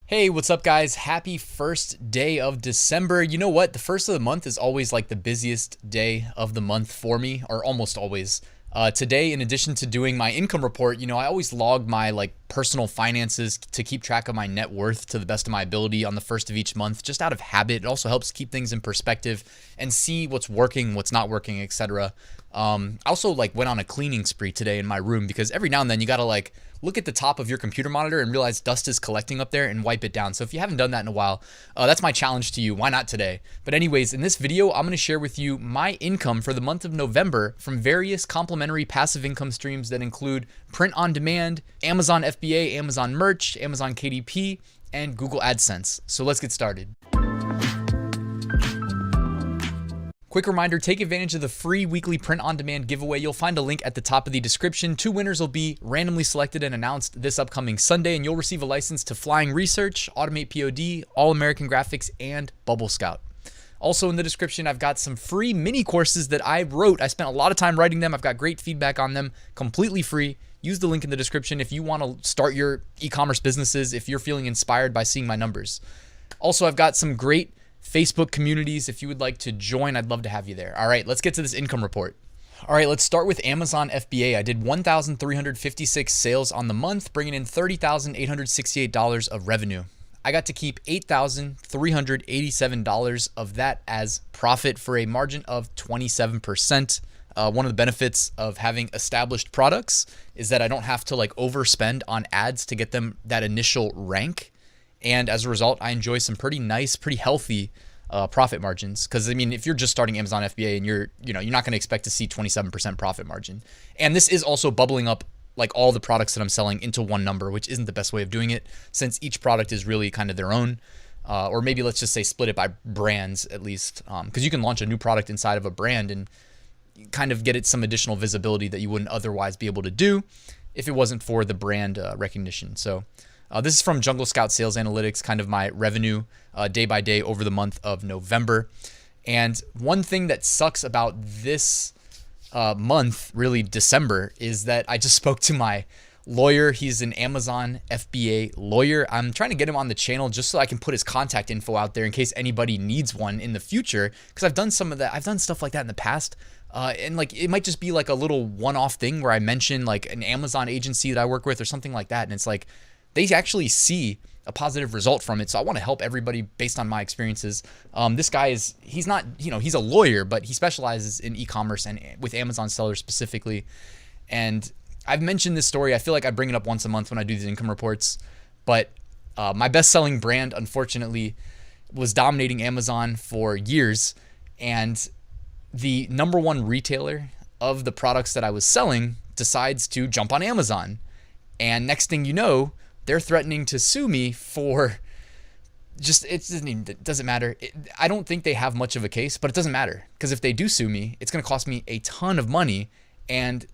Hey, what's up guys? Happy first day of December. You know what? The first of the month is always like the busiest day of the month for me, or almost always. Today, in addition to doing my income report, I always log my personal finances to keep track of my net worth to the best of my ability on the first of each month, just out of habit. It also helps keep things in perspective and see what's working, what's not working, etc. I also went on a cleaning spree today in my room because every now and then you gotta look at the top of your computer monitor and realize dust is collecting up there and wipe it down. So if you haven't done that in a while, that's my challenge to you. Why not today? But anyways, in this video, I'm going to share with you my income for the month of November from various complementary passive income streams that include print on demand, Amazon FBA, Amazon merch, Amazon KDP, and Google Adsense. So let's get started. Quick reminder, take advantage of the free weekly print-on-demand giveaway. You'll find a link at the top of the description. 2 winners will be randomly selected and announced this upcoming Sunday, and you'll receive a license to Flying Research, Automate POD, All American Graphics, and Bubble Scout. Also in the description, I've got some free mini courses that I wrote. I spent a lot of time writing them. I've got great feedback on them, completely free. Use the link in the description if you want to start your e-commerce businesses, if you're feeling inspired by seeing my numbers. Also, I've got some great Facebook communities. If you would like to join, I'd love to have you there. All right, let's get to this income report. All right, let's start with Amazon FBA. I did 1,356 sales on the month, bringing in $30,868 of revenue. I got to keep $8,387 of that as profit for a margin of 27%. One of the benefits of having established products is that I don't have to overspend on ads to get them that initial rank. And as a result, I enjoy some pretty nice, pretty healthy profit margins. Because if you're just starting Amazon FBA and you're not going to expect to see 27% profit margin. And this is also bubbling up all the products that I'm selling into one number, which isn't the best way of doing it, since each product is really kind of their own. Or maybe let's just say split it by brands at least, because you can launch a new product inside of a brand and kind of get it some additional visibility that you wouldn't otherwise be able to do if it wasn't for the brand recognition. So this is from Jungle Scout Sales Analytics, kind of my revenue day by day over the month of November. And one thing that sucks about this month, really December, is that I just spoke to my lawyer. He's an Amazon FBA lawyer. I'm trying to get him on the channel just so I can put his contact info out there in case anybody needs one in the future. Because I've done some of that. I've done stuff like that in the past. And it might just be a little one-off thing where I mention an Amazon agency that I work with or something like that. And it's they actually see a positive result from it. So I want to help everybody based on my experiences. This guy he's not, he's a lawyer, but he specializes in e-commerce and with Amazon sellers specifically. And I've mentioned this story. I feel like I bring it up once a month when I do these income reports, but my best-selling brand, unfortunately, was dominating Amazon for years. And the number one retailer of the products that I was selling decides to jump on Amazon. And next thing you know, they're threatening to sue me for it doesn't matter. I don't think they have much of a case, but it doesn't matter because if they do sue me, it's going to cost me a ton of money. And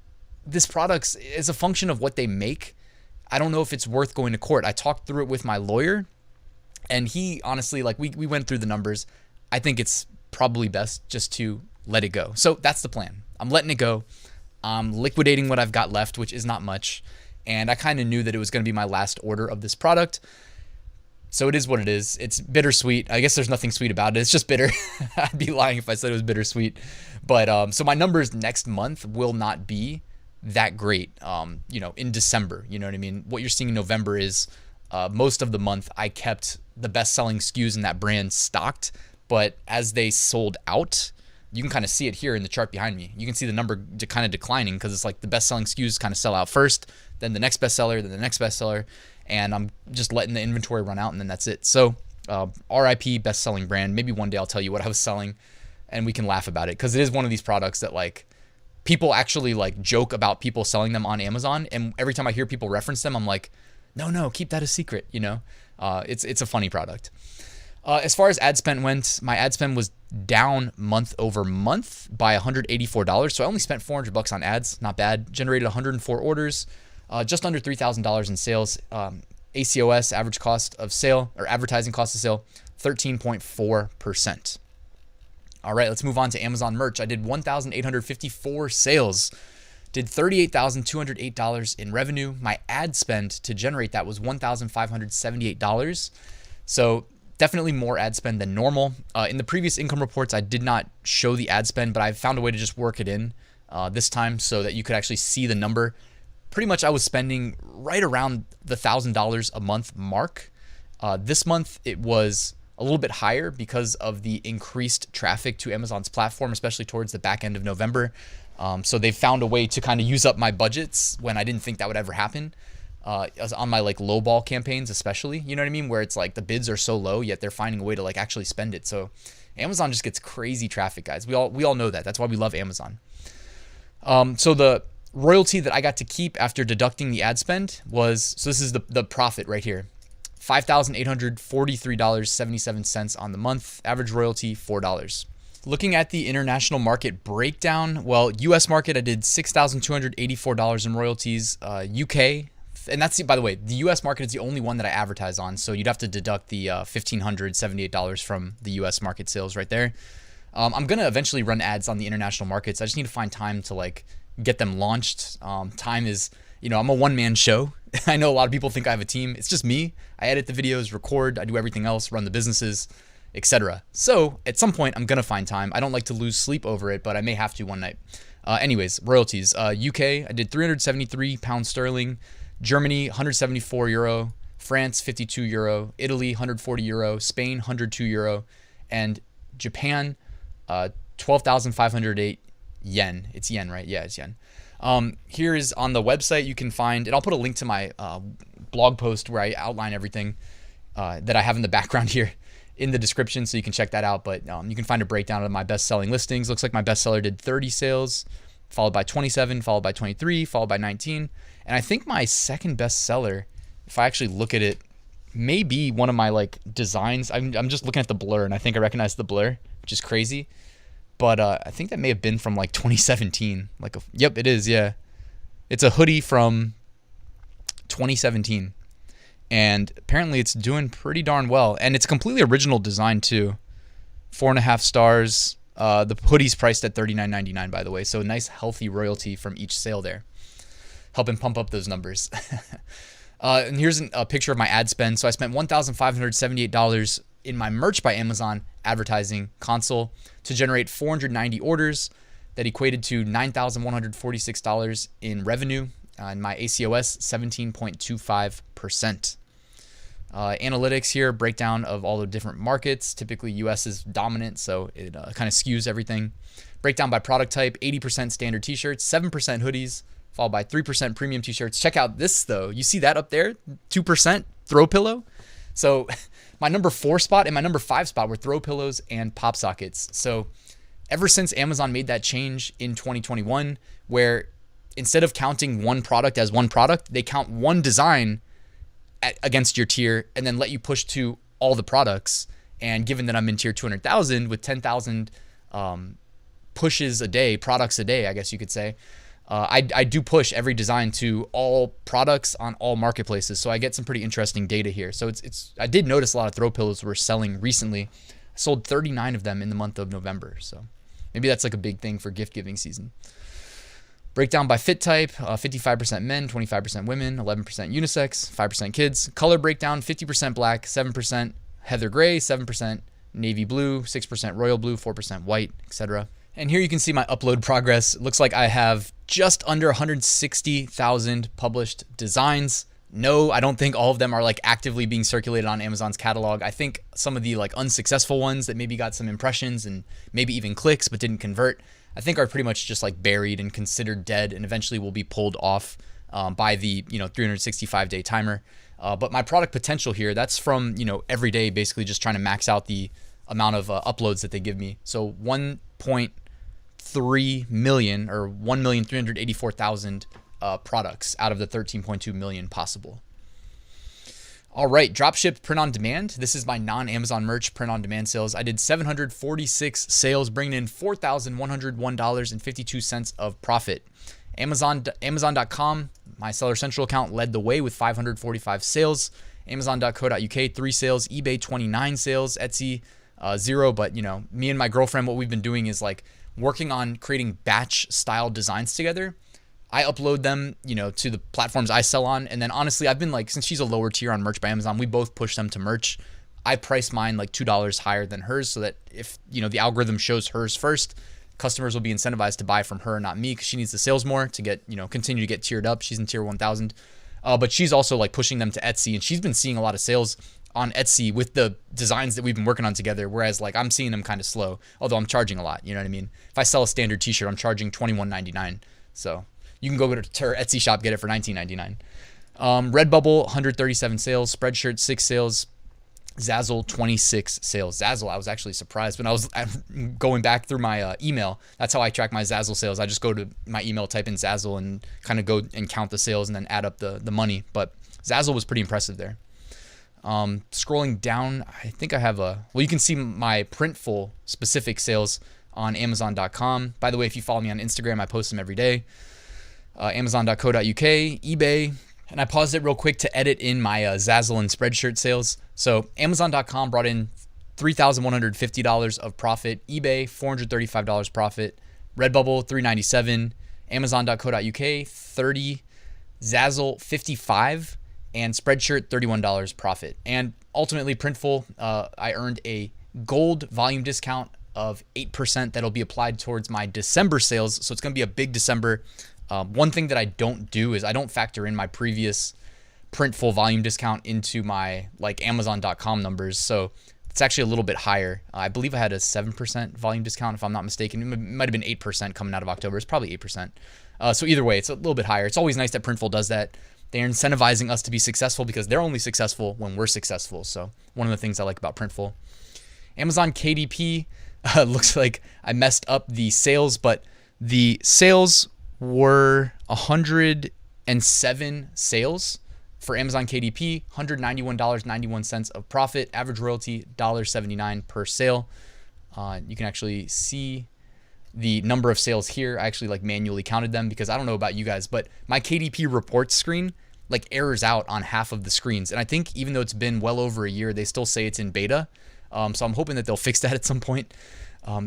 this product is a function of what they make. I don't know if it's worth going to court. I talked through it with my lawyer and he honestly, we went through the numbers. I think it's probably best just to let it go. So that's the plan. I'm letting it go. I'm liquidating what I've got left, which is not much. And I kind of knew that it was going to be my last order of this product. So it is what it is. It's bittersweet. I guess there's nothing sweet about it. It's just bitter. I'd be lying if I said it was bittersweet. But so my numbers next month will not be that great, in December. You know what I mean? What you're seeing in November is most of the month I kept the best-selling SKUs in that brand stocked. But as they sold out, you can kind of see it here in the chart behind me. You can see the number kind of declining because it's the best-selling SKUs kind of sell out first, then the next bestseller, then the next bestseller, and I'm just letting the inventory run out, and then that's it. So RIP best-selling brand. Maybe one day I'll tell you what I was selling, and we can laugh about it because it is one of these products that people actually joke about people selling them on Amazon, and every time I hear people reference them, I'm like, no, keep that a secret. It's a funny product. As far as ad spend went, my ad spend was down month over month by $184. So I only spent $400 on ads. Not bad. Generated 104 orders, just under $3,000 in sales. ACOS, average cost of sale, or advertising cost of sale, 13.4%. All right, let's move on to Amazon merch. I did 1,854 sales. Did $38,208 in revenue. My ad spend to generate that was $1,578. So definitely more ad spend than normal. In the previous income reports, I did not show the ad spend, but I found a way to just work it in this time so that you could actually see the number. Pretty much I was spending right around the $1,000 a month mark. This month it was a little bit higher because of the increased traffic to Amazon's platform, especially towards the back end of November. So they found a way to kind of use up my budgets when I didn't think that would ever happen. On my like low ball campaigns, especially, you know what I mean? Where it's like the bids are so low, yet they're finding a way to like actually spend it. So Amazon just gets crazy traffic, guys. We all know that. That's why we love Amazon. So the royalty that I got to keep after deducting the ad spend was, so this is the profit right here, $5,843.77 on the month. Average royalty, $4. Looking at the international market breakdown, well, US market, I did $6,284 in royalties. UK, and that's, by the way, the US market is the only one that I advertise on. So you'd have to deduct the $1,578 from the US market sales right there. I'm going to eventually run ads on the international markets. I just need to find time to like get them launched. Time is, I'm a one-man show. I know a lot of people think I have a team. It's just me. I edit the videos, record, I do everything else, run the businesses, etc. So at some point, I'm going to find time. I don't like to lose sleep over it, but I may have to one night. Anyways, royalties. UK, I did 373 pounds sterling. Germany, 174 euro. France, 52 euro. Italy, 140 euro. Spain, 102 euro. And Japan, 12,508 yen. It's yen, right? Yeah, it's yen. Here is on the website, you can find, and I'll put a link to my blog post where I outline everything that I have in the background here in the description, so you can check that out. But you can find a breakdown of my best-selling listings. Looks like my bestseller did 30 sales, followed by 27, followed by 23, followed by 19. And I think my second bestseller, if I actually look at it, may be one of my like designs. I'm just looking at the blur, and I think I recognize the blur, which is crazy. But I think that may have been from like 2017. Yep, it is. Yeah, it's a hoodie from 2017. And apparently it's doing pretty darn well. And it's a completely original design too. 4.5 stars. The hoodie's priced at $39.99, by the way. So a nice healthy royalty from each sale there. Helping pump up those numbers. And here's a picture of my ad spend. So I spent $1,578 in my Merch by Amazon advertising console to generate 490 orders that equated to $9,146 in revenue. And my ACOS, 17.25%. Analytics here, breakdown of all the different markets. Typically, US is dominant, so it kind of skews everything. Breakdown by product type, 80% standard t-shirts, 7% hoodies, followed by 3% premium t-shirts. Check out this, though. You see that up there? 2% throw pillow. So my number 4 spot and my number 5 spot were throw pillows and pop sockets. So ever since Amazon made that change in 2021, where instead of counting one product as one product, they count one design against your tier and then let you push to all the products. And given that I'm in tier 200,000 with 10,000 pushes a day, products a day, I guess you could say, I do push every design to all products on all marketplaces. So I get some pretty interesting data here. So I did notice a lot of throw pillows were selling recently. I sold 39 of them in the month of November. So maybe that's like a big thing for gift giving season. Breakdown by fit type, 55% men, 25% women, 11% unisex, 5% kids. Color breakdown, 50% black, 7% heather gray, 7% navy blue, 6% royal blue, 4% white, etc. And here you can see my upload progress. It looks like I have just under 160,000 published designs. No, I don't think all of them are like actively being circulated on Amazon's catalog. I think some of the like unsuccessful ones that maybe got some impressions and maybe even clicks but didn't convert, I think are pretty much just like buried and considered dead and eventually will be pulled off by the 365-day timer. But my product potential here, that's from every day basically just trying to max out the amount of uploads that they give me. So 1.3 million or 1,384,000 products out of the 13.2 million possible. All right, dropship print on demand. This is my non-Amazon merch print on demand sales. I did 746 sales, bringing in $4,101.52 of profit. Amazon.com, my Seller Central account led the way with 545 sales. Amazon.co.uk, 3 sales. eBay, 29 sales. Etsy, 0. But me and my girlfriend, what we've been doing is like working on creating batch style designs together. I upload them, to the platforms I sell on. And then honestly, I've been like, since she's a lower tier on Merch by Amazon, we both push them to merch. I price mine like $2 higher than hers so that if, the algorithm shows hers first, customers will be incentivized to buy from her, not me, because she needs the sales more to get, continue to get tiered up. She's in tier 1000. But she's also like pushing them to Etsy, and she's been seeing a lot of sales on Etsy with the designs that we've been working on together. Whereas like I'm seeing them kind of slow, although I'm charging a lot. You know what I mean? If I sell a standard t-shirt, I'm charging $21.99. So you can go to her Etsy shop, get it for $19.99. Redbubble, 137 sales. Spreadshirt, 6 sales. Zazzle, 26 sales. Zazzle, I was actually surprised when I was going back through my email. That's how I track my Zazzle sales. I just go to my email, type in Zazzle, and kind of go and count the sales and then add up the money. But Zazzle was pretty impressive there. Scrolling down, I think I have you can see my Printful specific sales on Amazon.com. By the way, if you follow me on Instagram, I post them every day. Amazon.co.uk, eBay. And I paused it real quick to edit in my Zazzle and Spreadshirt sales. So Amazon.com brought in $3,150 of profit. eBay, $435 profit. Redbubble, $397. Amazon.co.uk, $30. Zazzle, $55. And Spreadshirt, $31 profit. And ultimately, Printful, I earned a gold volume discount of 8% that'll be applied towards my December sales. So it's going to be a big December. One thing that I don't do is I don't factor in my previous Printful volume discount into my like Amazon.com numbers. So it's actually a little bit higher. I believe I had a 7% volume discount if I'm not mistaken. It might have been 8% coming out of October. It's probably 8%. So either way, it's a little bit higher. It's always nice that Printful does that. They're incentivizing us to be successful because they're only successful when we're successful. So one of the things I like about Printful. Amazon KDP, looks like I messed up the sales, but the sales were 107 sales for Amazon KDP, $191.91 of profit, average royalty $1.79 per sale. You can actually see the number of sales here. I actually like manually counted them because I don't know about you guys, but my KDP reports screen like errors out on half of the screens. And I think even though it's been well over a year, they still say it's in beta. So I'm hoping that they'll fix that at some point.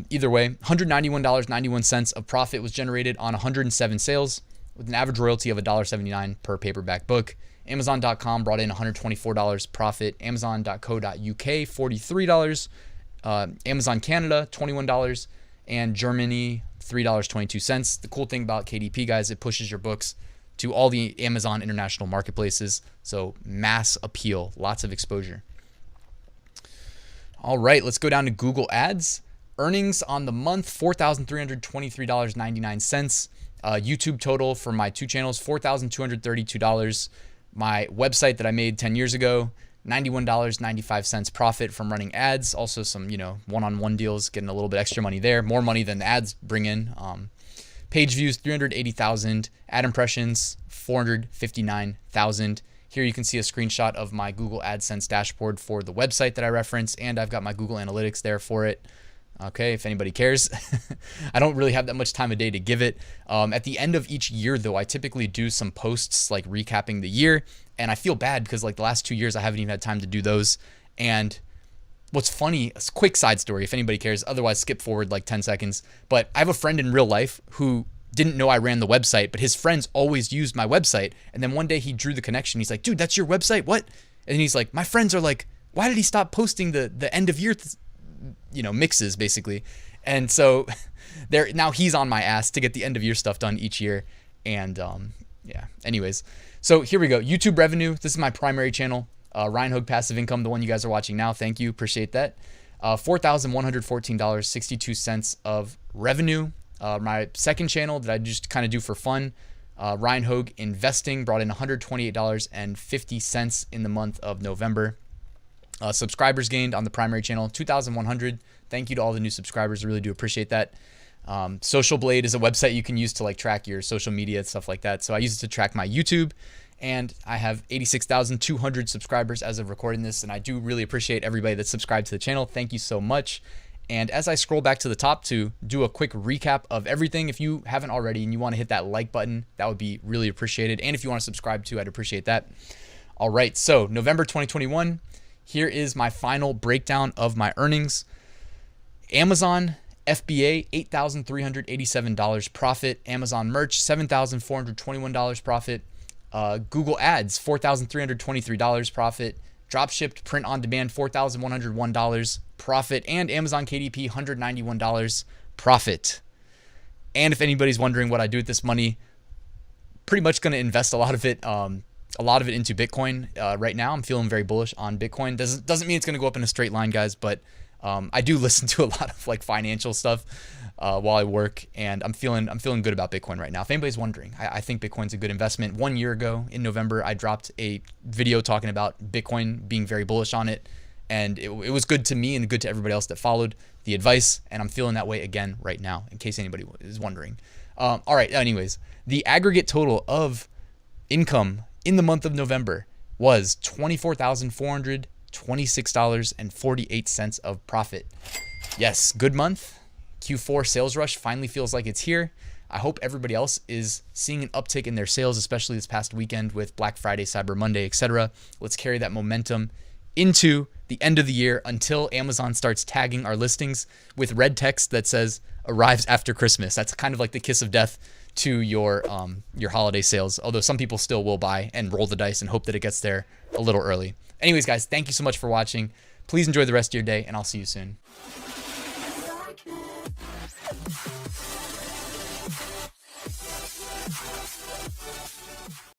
Either way, $191.91 of profit was generated on 107 sales with an average royalty of $1.79 per paperback book. Amazon.com brought in $124 profit. Amazon.co.uk, $43. Amazon Canada, $21. And Germany, $3.22. The cool thing about KDP, guys, it pushes your books to all the Amazon international marketplaces. So mass appeal, lots of exposure. All right, let's go down to Google Ads. Earnings on the month, $4,323.99. YouTube total for my 2 channels, $4,232. My website that I made 10 years ago, $91.95 profit from running ads. Also some, one-on-one deals, getting a little bit extra money there. More money than the ads bring in. Page views, 380,000. Ad impressions, 459,000. Here you can see a screenshot of my Google AdSense dashboard for the website that I reference, and I've got my Google Analytics there for it. Okay, if anybody cares. I don't really have that much time of day to give it. At the end of each year, though, I typically do some posts like recapping the year, and I feel bad because like the last 2 years, I haven't even had time to do those. And what's funny, a quick side story, if anybody cares, otherwise skip forward like 10 seconds. But I have a friend in real life who didn't know I ran the website, but his friends always used my website. And then one day he drew the connection. He's like, dude, that's your website? What? And he's like, my friends are like, why did he stop posting the end of year mixes basically? And so now he's on my ass to get the end of year stuff done each year. And anyways, so here we go. YouTube revenue. This is my primary channel. Ryan Hogue Passive Income, the one you guys are watching now. Thank you. Appreciate that. $4,114.62 of revenue. My second channel that I just kind of do for fun, Ryan Hogue Investing, brought in $128.50 in the month of November. Subscribers gained on the primary channel, 2,100. Thank you to all the new subscribers. I really do appreciate that. Social Blade is a website you can use to like track your social media and stuff like that. So I use it to track my YouTube, and I have 86,200 subscribers as of recording this. And I do really appreciate everybody that's subscribed to the channel. Thank you so much. And as I scroll back to the top to do a quick recap of everything, if you haven't already and you want to hit that like button, that would be really appreciated. And if you want to subscribe too, I'd appreciate that. All right, so November 2021, here is my final breakdown of my earnings. Amazon FBA, $8,387 profit. Amazon merch, $7,421 profit. Google Ads, $4,323 profit. Dropshipped print on demand, $4,101 profit. And Amazon KDP, $191 profit. And if anybody's wondering what I do with this money, pretty much going to invest a lot of it into Bitcoin. Right now, I'm feeling very bullish on Bitcoin. Doesn't mean it's going to go up in a straight line, guys, but I do listen to a lot of like financial stuff while I work, and I'm feeling good about Bitcoin right now. If anybody's wondering, I think Bitcoin's a good investment. 1 year ago in November, I dropped a video talking about Bitcoin, being very bullish on it, and it was good to me and good to everybody else that followed the advice, and I'm feeling that way again right now, in case anybody is wondering. All right, anyways, the aggregate total of income in the month of November was $24,426.48 of profit. Yes, good month. Q4 sales rush finally feels like it's here. I hope everybody else is seeing an uptick in their sales, especially this past weekend with Black Friday, Cyber Monday, etc. Let's carry that momentum into the end of the year until Amazon starts tagging our listings with red text that says arrives after Christmas. That's kind of like the kiss of death to your holiday sales, although some people still will buy and roll the dice and hope that it gets there a little early. Anyways, guys, thank you so much for watching. Please enjoy the rest of your day, and I'll see you soon.